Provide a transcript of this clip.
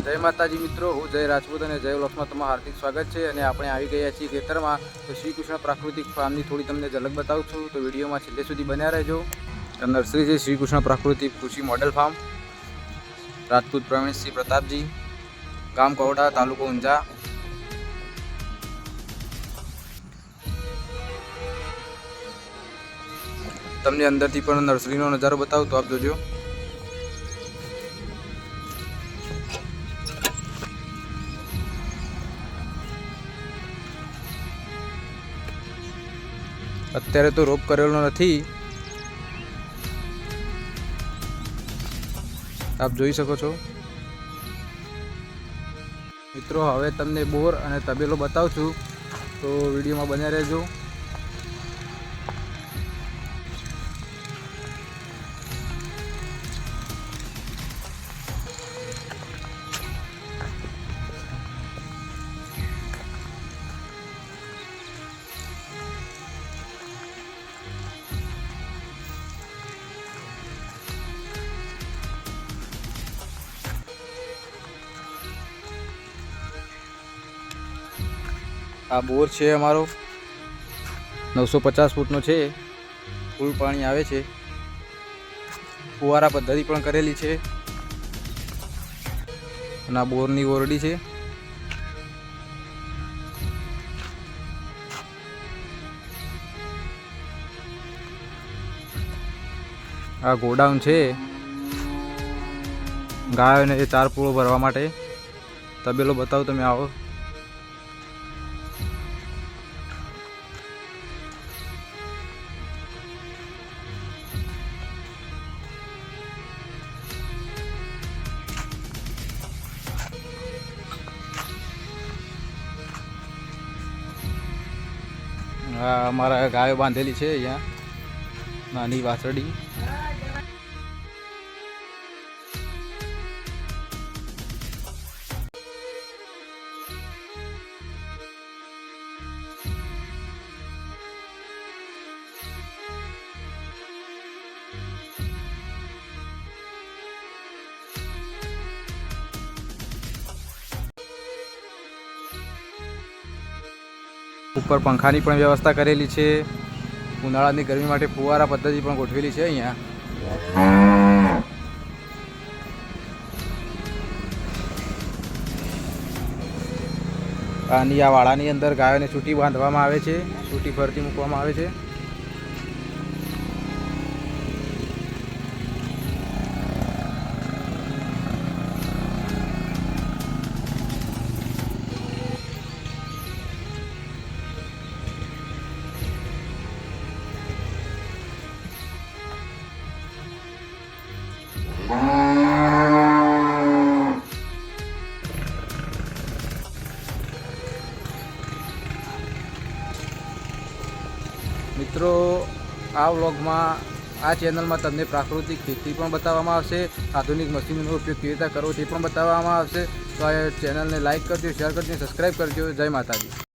જય માતાજી મિત્રો, હું જય રાજપૂત અને જય વ્લોગ્સમાં તમારું હાર્દિક સ્વાગત છે। અને આપણે આવી ગયા છીએ ખેતરમાં। તો શ્રી કૃષ્ણ પ્રાકૃતિક ફાર્મની થોડી તમને ઝલક બતાવું છું, તો વિડીયોમાં છેલ્લે સુધી બન્યા રહેજો। નર્સરી છે શ્રી કૃષ્ણ પ્રાકૃતિક કૃષિ મોડેલ ફાર્મ, રાજપૂત પ્રવીણસિંહ પ્રતાપજી, ગામ કવડા, તાલુકો ઊંઝા। તમને અંદરથી પણ નર્સરીનો નજારો બતાવું તો આપ જોજો। અત્યારે તો રોપ કરેલો નથી, આપ જોઈ શકો છો મિત્રો। હવે તમને બોર અને તબેલો બતાવું છું, તો વિડીયોમાં બન્યા રહેજો। આ બોર છે અમારો, 950 ફૂટનો છે। ફૂલ પાણી આવે છે, ફુવારા પદ્ધતિ પણ કરેલી છે। અને આ બોરની ઓરડી છે। આ ગોડાઉન છે ગાયોને ચાર પૂળો ભરવા માટે। તબેલો બતાવો, તમે આવો। અમારા ગાયો બાંધેલી છે અહીંયા, નાની વાછરડી। ઉપર પંખાની પણ વ્યવસ્થા કરેલી છે। ઉનાળાની ગરમી માટે ફુવારા પદ્ધતિ પણ ગોઠવેલી છે અહીંયા। આની આ વાડાની અંદર ગાયોને છૂટી બાંધવામાં આવે છે, છૂટી ફરતી મૂકવામાં આવે છે। મિત્રો, આ વ્લોગમાં, આ ચેનલમાં તમને પ્રાકૃતિક ખેતી પણ બતાવવામાં આવશે, આધુનિક મશીનોનો ઉપયોગ કેવી રીતે કરવો તે પણ બતાવવામાં આવશે। તો આ ચેનલને લાઇક કરજો, શેર કરજો, સબસ્ક્રાઈબ કરજો। જય માતાજી।